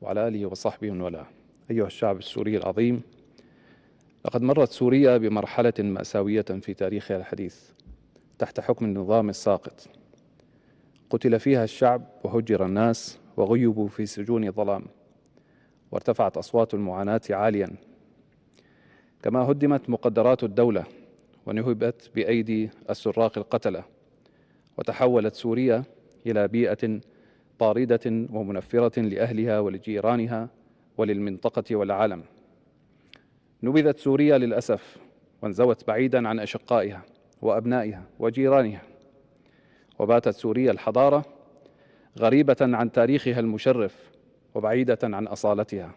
وعلى آله وصحبه ومن والاه. أيها الشعب السوري العظيم، لقد مرت سوريا بمرحلة مأساوية في تاريخها الحديث تحت حكم النظام الساقط. قتل فيها الشعب وهجر الناس وغيبوا في سجون ظلام، وارتفعت أصوات المعاناة عاليا، كما هدمت مقدرات الدولة ونهبت بأيدي السراق القتلة، وتحولت سوريا إلى بيئة طاردة ومنفرة لأهلها ولجيرانها وللمنطقة والعالم. نبذت سوريا للأسف وانزوت بعيدا عن أشقائها وأبنائها وجيرانها، وباتت سوريا الحضارة غريبة عن تاريخها المشرف وبعيدة عن أصالتها،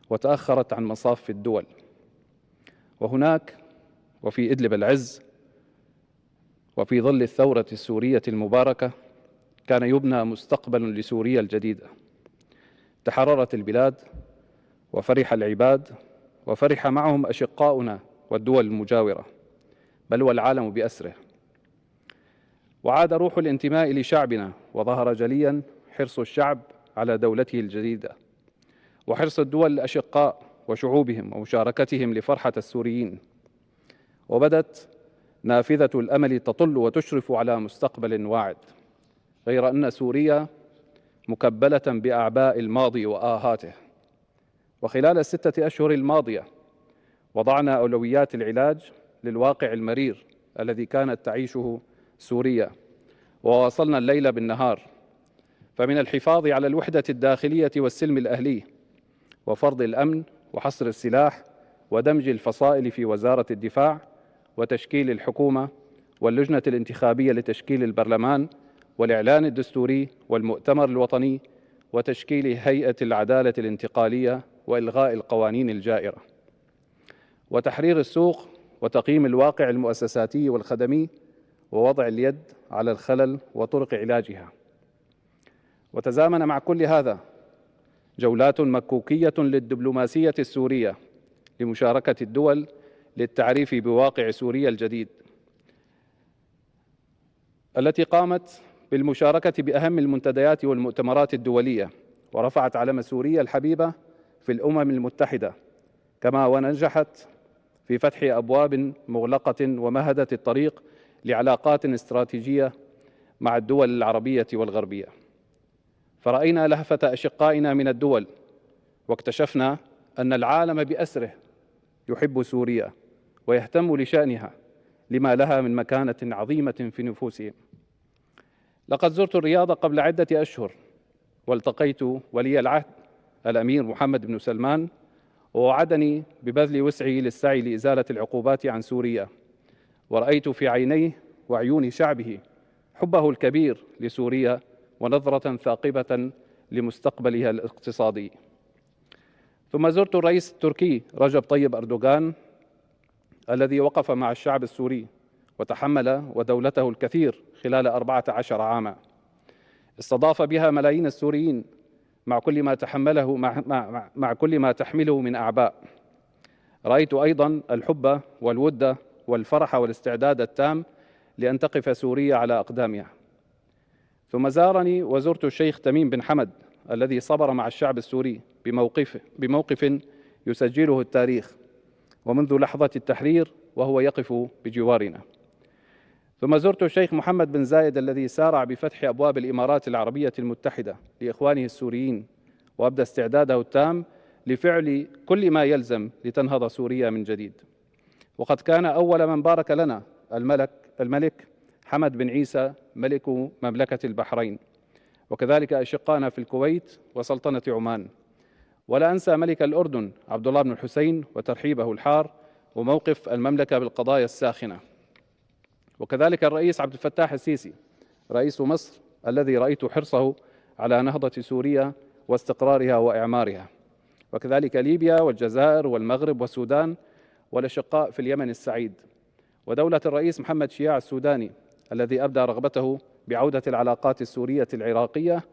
وتأخرت عن مصاف الدول. وهناك وفي إدلب العز وفي ظل الثورة السورية المباركة كان يبنى مستقبل لسوريا الجديدة. تحررت البلاد وفرح العباد وفرح معهم أشقاؤنا والدول المجاورة، بل والعالم بأسره. وعاد روح الانتماء لشعبنا، وظهر جليا حرص الشعب على دولته الجديدة، وحرص الدول الأشقاء وشعوبهم ومشاركتهم لفرحة السوريين. وبدت نافذة الأمل تطل وتشرف على مستقبل واعد، غير أن سوريا مكبلة بأعباء الماضي وآهاته. وخلال الستة أشهر الماضية وضعنا أولويات العلاج للواقع المرير الذي كانت تعيشه سوريا، وواصلنا الليل بالنهار، فمن الحفاظ على الوحدة الداخلية والسلم الأهلي وفرض الأمن وحصر السلاح ودمج الفصائل في وزارة الدفاع وتشكيل الحكومة واللجنة الانتخابية لتشكيل البرلمان والإعلان الدستوري والمؤتمر الوطني وتشكيل هيئة العدالة الانتقالية وإلغاء القوانين الجائرة، وتحرير السوق وتقييم الواقع المؤسساتي والخدمي ووضع اليد على الخلل وطرق علاجها. وتزامن مع كل هذا جولات مكوكية للدبلوماسية السورية لمشاركة الدول للتعريف بواقع سوريا الجديد، التي قامت بالمشاركة بأهم المنتديات والمؤتمرات الدولية، ورفعت علم سوريا الحبيبة في الأمم المتحدة، كما ونجحت في فتح أبواب مغلقة ومهدت الطريق لعلاقات استراتيجية مع الدول العربية والغربية. فرأينا لهفة أشقائنا من الدول، واكتشفنا أن العالم بأسره يحب سوريا ويهتم لشأنها لما لها من مكانة عظيمة في نفوسهم. لقد زرت الرياض قبل عدة أشهر، والتقيت ولي العهد الأمير محمد بن سلمان، ووعدني ببذل وسعي للسعي لإزالة العقوبات عن سوريا، ورأيت في عينيه وعيون شعبه حبه الكبير لسوريا ونظرة ثاقبة لمستقبلها الاقتصادي. ثم زرت الرئيس التركي رجب طيب أردوغان، الذي وقف مع الشعب السوري وتحمل ودولته الكثير خلال 14 عاما، استضاف بها ملايين السوريين مع كل ما تحمله من أعباء. رأيت أيضا الحب والود والفرح والاستعداد التام لأن تقف سوريا على أقدامها. ثم زارني وزرت الشيخ تميم بن حمد، الذي صبر مع الشعب السوري بموقف يسجله التاريخ، ومنذ لحظة التحرير وهو يقف بجوارنا. ثم زرت الشيخ محمد بن زايد، الذي سارع بفتح أبواب الإمارات العربية المتحدة لإخوانه السوريين، وأبدى استعداده التام لفعل كل ما يلزم لتنهض سوريا من جديد. وقد كان أول من بارك لنا الملك حمد بن عيسى ملك مملكة البحرين، وكذلك أشقائنا في الكويت وسلطنة عمان. ولا أنسى ملك الأردن عبد الله بن الحسين وترحيبه الحار وموقف المملكة بالقضايا الساخنة، وكذلك الرئيس عبد الفتاح السيسي رئيس مصر، الذي رأيت حرصه على نهضة سوريا واستقرارها وإعمارها، وكذلك ليبيا والجزائر والمغرب والسودان والأشقاء في اليمن السعيد، ودولة الرئيس محمد شياع السوداني، الذي أبدى رغبته بعودة العلاقات السورية العراقية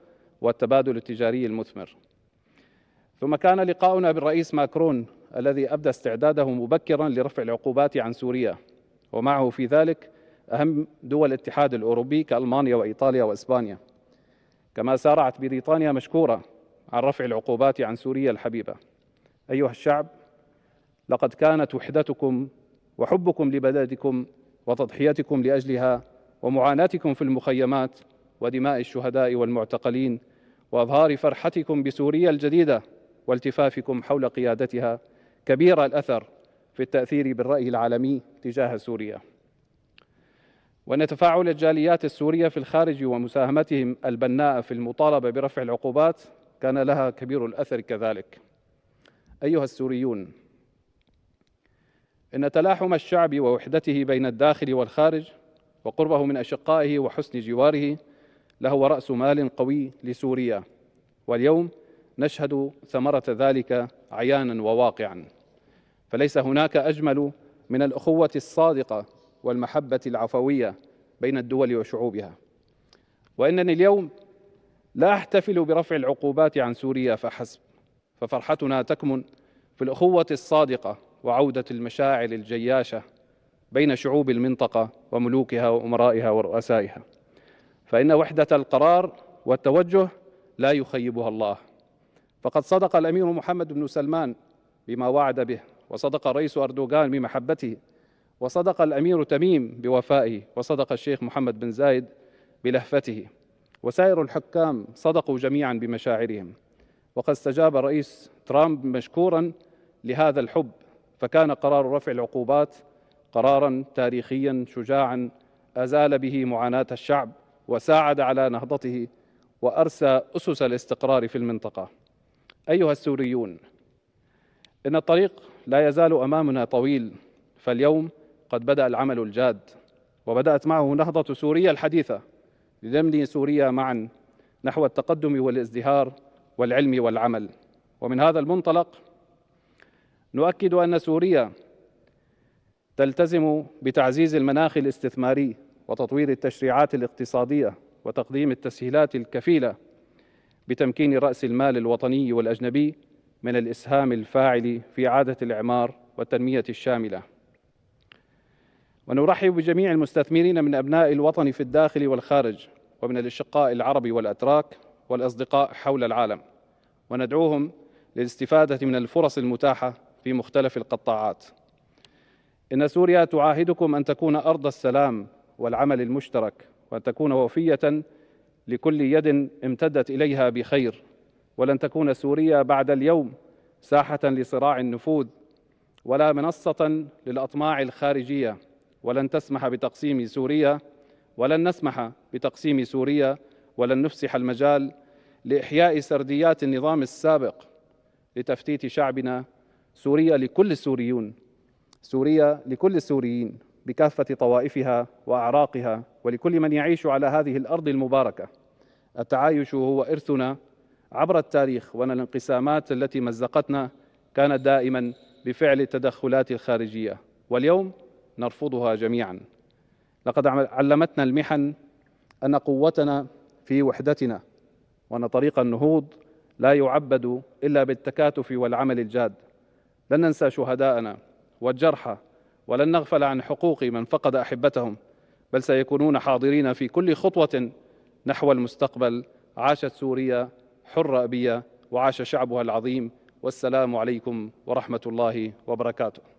والتبادل التجاري المثمر. ثم كان لقاؤنا بالرئيس ماكرون، الذي أبدى استعداده مبكرا لرفع العقوبات عن سوريا، ومعه في ذلك أهم دول الاتحاد الأوروبي كألمانيا وإيطاليا وإسبانيا. كما سارعت بريطانيا مشكورة عن رفع العقوبات عن سوريا الحبيبة. أيها الشعب، لقد كانت وحدتكم وحبكم لبلدكم وتضحيتكم لأجلها ومعاناتكم في المخيمات ودماء الشهداء والمعتقلين وإظهار فرحتكم بسوريا الجديدة والتفافكم حول قيادتها كبير الأثر في التأثير بالرأي العالمي تجاه سوريا، وأن تفاعل الجاليات السورية في الخارج ومساهمتهم البناءة في المطالبة برفع العقوبات كان لها كبير الأثر كذلك. أيها السوريون، إن تلاحم الشعب ووحدته بين الداخل والخارج وقربه من أشقائه وحسن جواره لهو رأس مال قوي لسوريا، واليوم نشهد ثمرة ذلك عيانا وواقعا. فليس هناك أجمل من الأخوة الصادقة والمحبة العفوية بين الدول وشعوبها. وإنني اليوم لا أحتفل برفع العقوبات عن سوريا فحسب، ففرحتنا تكمن في الأخوة الصادقة وعودة المشاعر الجياشة بين شعوب المنطقة وملوكها وأمرائها ورؤسائها، فإن وحدة القرار والتوجه لا يخيبها الله. فقد صدق الأمير محمد بن سلمان بما وعد به، وصدق الرئيس أردوغان بمحبته، وصدق الأمير تميم بوفائه، وصدق الشيخ محمد بن زايد بلهفته، وسائر الحكام صدقوا جميعا بمشاعرهم. وقد استجاب الرئيس ترامب مشكورا لهذا الحب، فكان قرار رفع العقوبات قرارا تاريخيا شجاعا أزال به معاناة الشعب وساعد على نهضته وأرسى أسس الاستقرار في المنطقة. أيها السوريون، إن الطريق لا يزال أمامنا طويل، فاليوم قد بدأ العمل الجاد، وبدأت معه نهضة سوريا الحديثة لنبني سوريا معا نحو التقدم والازدهار والعلم والعمل. ومن هذا المنطلق نؤكد أن سوريا تلتزم بتعزيز المناخ الاستثماري وتطوير التشريعات الاقتصادية وتقديم التسهيلات الكفيلة بتمكين رأس المال الوطني والأجنبي من الإسهام الفاعل في إعادة الإعمار والتنمية الشاملة. ونرحب بجميع المستثمرين من أبناء الوطن في الداخل والخارج ومن الأشقاء العرب والأتراك والأصدقاء حول العالم، وندعوهم للاستفادة من الفرص المتاحة في مختلف القطاعات. إن سوريا تعاهدكم أن تكون أرض السلام والعمل المشترك، وأن تكون وفية لكل يد امتدت إليها بخير، ولن تكون سوريا بعد اليوم ساحة لصراع النفوذ ولا منصة للأطماع الخارجية، ولن نسمح بتقسيم سوريا، ولن نفسح المجال لإحياء سرديات النظام السابق لتفتيت شعبنا. سوريا لكل السوريين بكافة طوائفها وأعراقها، ولكل من يعيش على هذه الأرض المباركة. التعايش هو إرثنا عبر التاريخ، وأن الانقسامات التي مزقتنا كانت دائما بفعل التدخلات الخارجية، واليوم نرفضها جميعا. لقد علمتنا المحن أن قوتنا في وحدتنا، وأن طريق النهوض لا يعبد إلا بالتكاتف والعمل الجاد. لن ننسى شهداءنا والجرحى، ولن نغفل عن حقوق من فقد أحبتهم، بل سيكونون حاضرين في كل خطوة نحو المستقبل. عاشت سوريا حرة أبية، وعاش شعبها العظيم، والسلام عليكم ورحمة الله وبركاته.